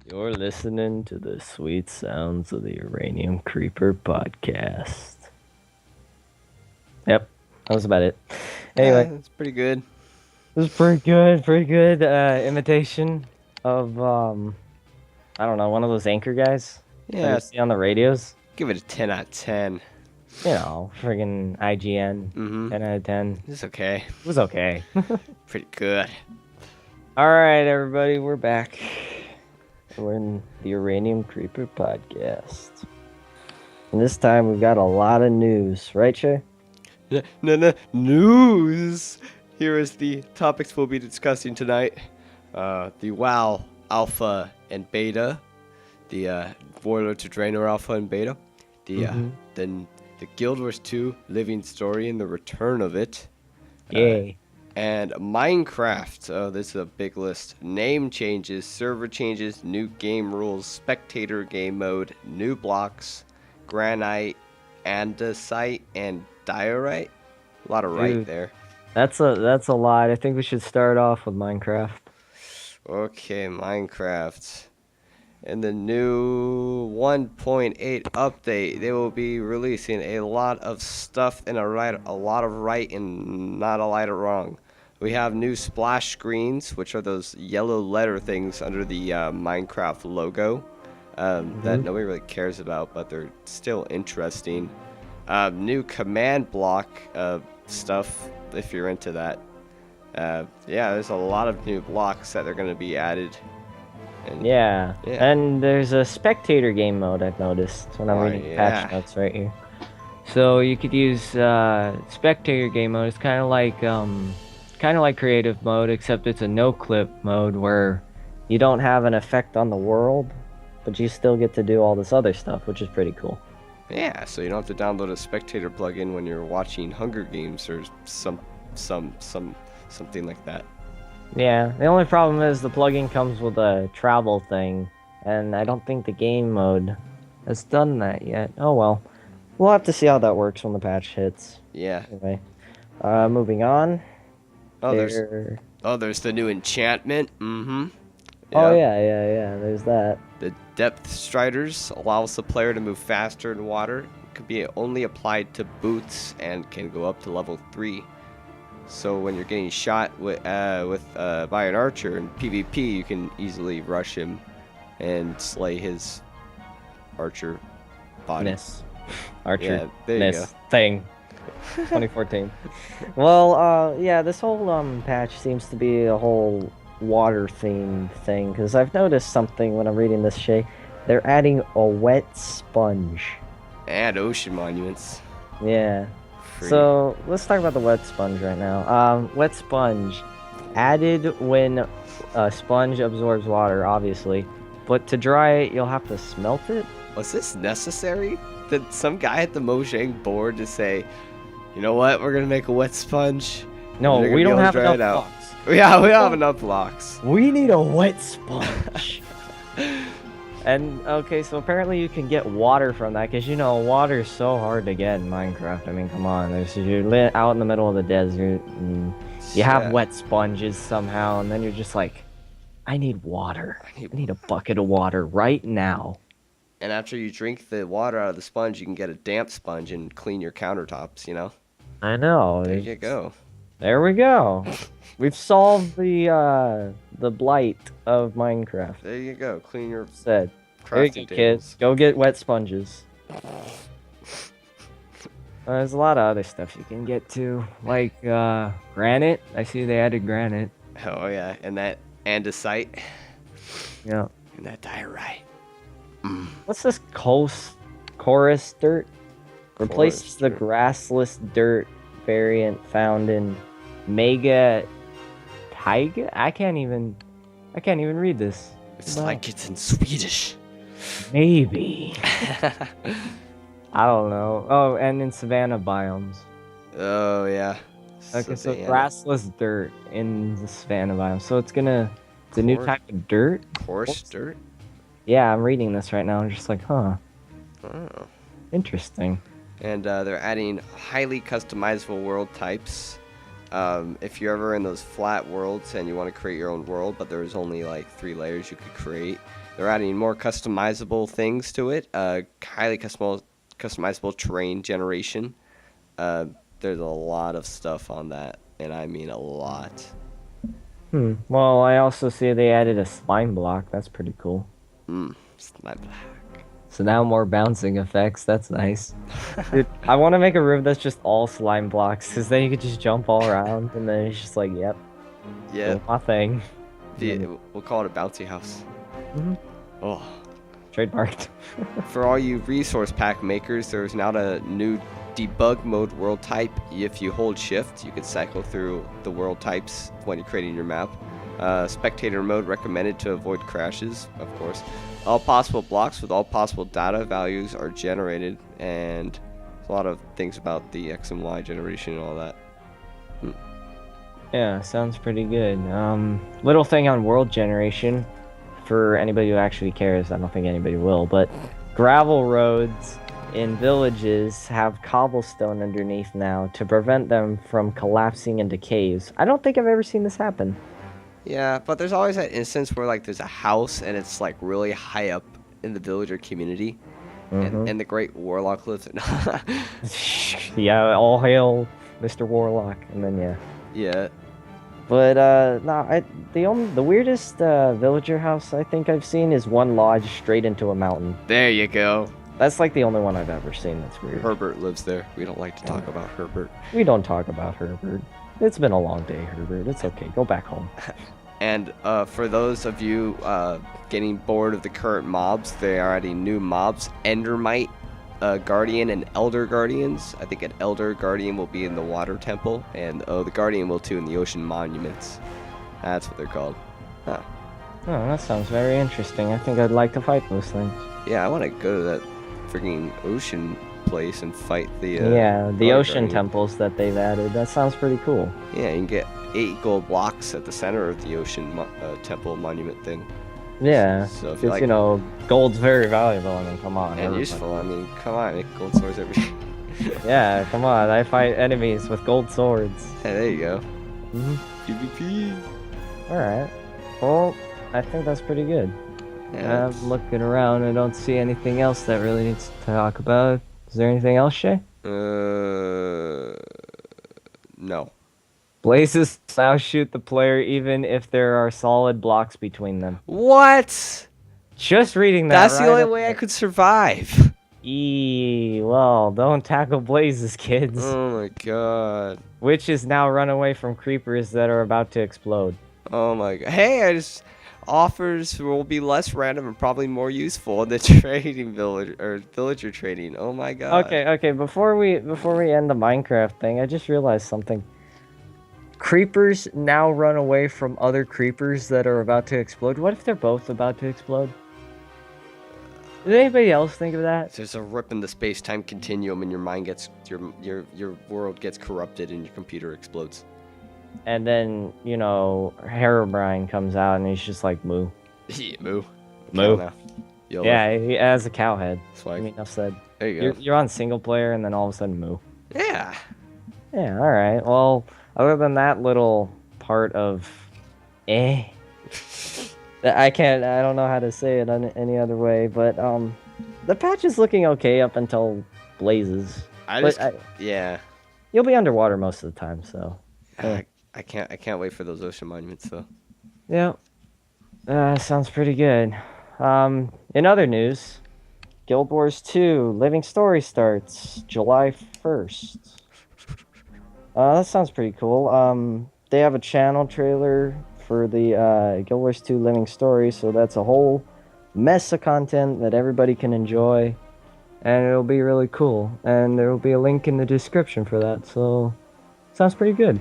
You're listening to the sweet sounds of the Uraniumcreeper podcast. Yep, that was about it. Anyway, It's pretty good. this is pretty good imitation of I don't know, one of those anchor guys that you Yeah, see on the radios. give it a 10 out of 10. You know, friggin' IGN, Mm-hmm. 10 out of 10. It's okay. It was okay. Pretty good. All right, everybody, we're back. We're in the Uraniumcreeper podcast. And this time we've got a lot of news, right, Shay? No, news! Here is the topics we'll be discussing tonight. The WoW Alpha and Beta. The Warlords of Draenor Alpha and Beta. Then the Guild Wars 2 Living Story and the return of it. Yay. And Minecraft. Oh, this is a big list. Name changes, server changes, new game rules, spectator game mode, new blocks, granite, andesite, and diorite. A lot of right Dude. there. That's a lot. I think we should start off with Minecraft. Okay, Minecraft. In the new 1.8 update, they will be releasing a lot of stuff and a lot of right and not a lot of wrong. We have new splash screens, which are those yellow letter things under the Minecraft logo that nobody really cares about, but they're still interesting. New command block stuff, if you're into that. Yeah, there's a lot of new blocks that are going to be added. And Yeah. Yeah. And there's a spectator game mode I've noticed when I'm reading patch notes right here. So you could use spectator game mode. It's kind of like creative mode, except it's a no clip mode where you don't have an effect on the world, but you still get to do all this other stuff, which is pretty cool. Yeah, so you don't have to download a spectator plugin when you're watching Hunger Games or something like that. Yeah, the only problem is the plugin comes with a travel thing, and I don't think the game mode has done that yet. Oh well. We'll have to see how that works when the patch hits. Yeah. Anyway, moving on. Oh, There- there's the new enchantment. Mm-hmm. Oh Yep. yeah. There's that. The depth striders allows the player to move faster in water. It could be only applied to boots and can go up to level 3. So when you're getting shot by an archer in PvP, you can easily rush him and slay his archer body. Archer. Yeah, there you go. Thing. 2014. Well, yeah, this whole patch seems to be a whole water themed thing because I've noticed something when I'm reading this Shay. They're adding a wet sponge. And ocean monuments. Yeah. Free. So let's talk about the wet sponge right now. Wet sponge added when a sponge absorbs water, obviously, but to dry it, you'll have to smelt it. Was this necessary? Did some guy at the Mojang board to say, you know what, we're gonna make a wet sponge? No, They're gonna we be don't able to have dry enough it out." blocks. Yeah, we don't have enough blocks. We need a wet sponge. And okay, so apparently you can get water from that because water is so hard to get in Minecraft. I mean, come on, you're out in the middle of the desert and you have Yeah. wet sponges somehow, and then you're just like, I need water. I need a bucket of water right now. And after you drink the water out of the sponge, you can get a damp sponge and clean your countertops, you know? I know. There you go. There we go. We've solved the blight of Minecraft. There you go. Clean your Said. There you go, crafting kids. tables. Go get wet sponges. There's a lot of other stuff you can get too, like granite. I see they added granite. Oh, yeah. And that andesite. Yeah. And that diorite. What's this chorus dirt? Replaces the dirt. grassless dirt variant found in Mega Taiga? I can't even read this. It's Wow. like it's in Swedish. Maybe. I don't know. Oh, and in savanna biomes. Oh, yeah. Okay, so Savanna. grassless dirt in the savanna biome. So it's a new Coarse- type of dirt? Coarse dirt? Yeah, I'm reading this right now. I'm just like, huh, Oh. interesting. And they're adding highly customizable world types. If you're ever in those flat worlds and you want to create your own world, but there's only like 3 layers you could create, they're adding more customizable things to it. Highly customizable terrain generation. There's a lot of stuff on that, and I mean a lot. Well, I also see they added a slime block. That's pretty cool. Slime block. So now more bouncing effects. That's nice. Dude, I want to make a room that's just all slime blocks, because then you could just jump all around, and then it's just like, yep. Yeah. Do my thing. We'll call it a bouncy house. Oh. Trademarked. For all you resource pack makers, there's now a new debug mode world type. If you hold shift, you can cycle through the world types when you're creating your map. Spectator mode recommended to avoid crashes, of course. All possible blocks with all possible data values are generated, and there's a lot of things about the X and Y generation and all that. Yeah, sounds pretty good. Little thing on world generation, for anybody who actually cares, I don't think anybody will, but gravel roads in villages have cobblestone underneath now to prevent them from collapsing into caves. I don't think I've ever seen this happen. Yeah, but there's always that instance where like there's a house and it's like really high up in the villager community, and the great warlock lives in. Yeah, all hail Mr. Warlock, and then yeah. Yeah. But the weirdest villager house I think I've seen is one lodge straight into a mountain. There you go. That's like the only one I've ever seen that's weird. Herbert lives there. We don't like to talk about Herbert. We don't talk about Herbert. It's been a long day, Herbert. It's okay. Go back home. And for those of you getting bored of the current mobs, they are adding new mobs: Endermite, Guardian, and Elder Guardians. I think an Elder Guardian will be in the Water Temple, and the Guardian will too in the Ocean Monuments. That's what they're called. Huh. Oh, that sounds very interesting. I think I'd like to fight those things. Yeah, I want to go to that freaking ocean place and fight the the ocean Guardian. temples that they've added. That sounds pretty cool. Yeah, you can get 8 gold blocks at the center of the ocean temple monument thing. Yeah, So if because you like, you know, gold's very valuable. I mean, come on. and everybody. useful. I mean, come on, make gold swords every day. Yeah, come on. I fight enemies with gold swords. Hey, there you go. PvP. All right. Well, I think that's pretty good. Yeah, I'm looking around. I don't see anything else that really needs to talk about. Is there anything else, Shay? No. Blazes now shoot the player even if there are solid blocks between them. What? Just reading that. That's the only way I could survive. Well, don't tackle blazes, kids. Oh my god. Witches now run away from creepers that are about to explode. Oh my god. Hey, offers will be less random and probably more useful in the trading villager trading. Oh my god. Okay. Before we end the Minecraft thing, I just realized something. Creepers now run away from other creepers that are about to explode. What if they're both about to explode? Did anybody else think of that? There's a rip in the space-time continuum, and your mind gets your world gets corrupted, and your computer explodes. And then, you know, Herobrine comes out, and he's just like, moo. Yeah, moo. Moo. YOLO. Yeah, he has a cow head. Swag. I mean, enough said. There you go. You're on single player, and then all of a sudden, moo. Yeah. Yeah, alright. Well, other than that little part of I don't know how to say it any other way, but the patch is looking okay up until blazes. Yeah. You'll be underwater most of the time, so. I can't wait for those ocean monuments though. Yeah. Sounds pretty good. In other news, Guild Wars 2 Living Story starts July 1st. That sounds pretty cool. They have a channel trailer for the Guild Wars 2 Living Story, so that's a whole mess of content that everybody can enjoy, and it'll be really cool. And there will be a link in the description for that, so sounds pretty good.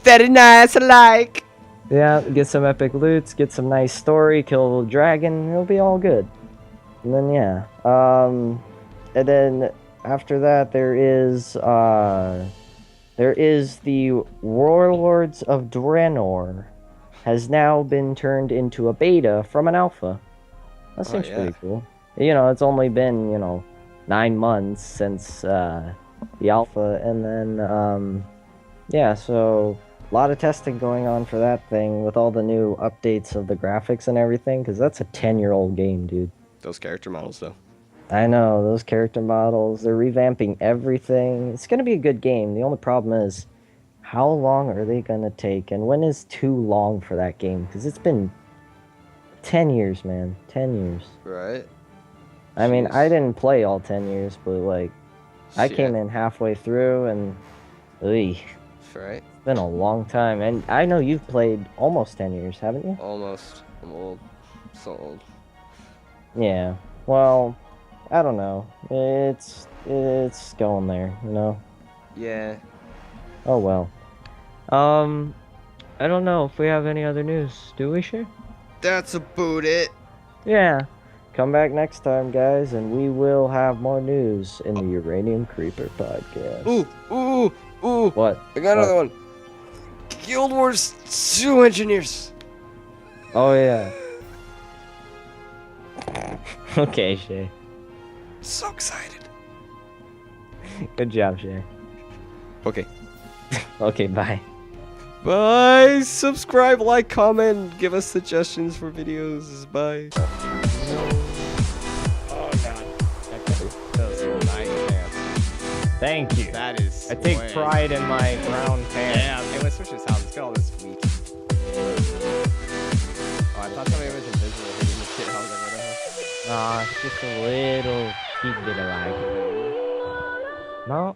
Very nice, I like. Yeah, get some epic loots, get some nice story, kill a dragon, it'll be all good. And then yeah, and then after that there is the Warlords of Draenor has now been turned into a beta from an alpha. That seems pretty cool. You know, it's only been, 9 months since the alpha, and then, yeah, so A lot of testing going on for that thing with all the new updates of the graphics and everything, because that's a 10-year-old game, dude. Those character models, though. I know, those character models, they're revamping everything. It's going to be a good game. The only problem is, how long are they going to take? And when is too long for that game? Because it's been 10 years, man. 10 years. Right. I mean, I didn't play all 10 years, but, like, I came in halfway through, and, right. It's been a long time. And I know you've played almost 10 years, haven't you? Almost. I'm old. So old. Yeah. Well, I don't know. It's going there, you know? Yeah. Oh, well. I don't know if we have any other news. Do we, Shay? That's about it. Yeah. Come back next time, guys, and we will have more news in the Uraniumcreeper podcast. Ooh. What? I got another one. Guild Wars 2 engineers. Oh, yeah. Okay, Shay. So excited. Good job, Shay. Okay. Okay, bye. Bye. Subscribe, like, comment, give us suggestions for videos. Bye. Oh god. That was nice pants. Thank you. That is. I take pride in my brown pants. Yeah. Okay, let's switch this house. Let's get all this wheat. Oh, I thought somebody was invisible. They didn't get how they would have. It's just a little bit of lag. No.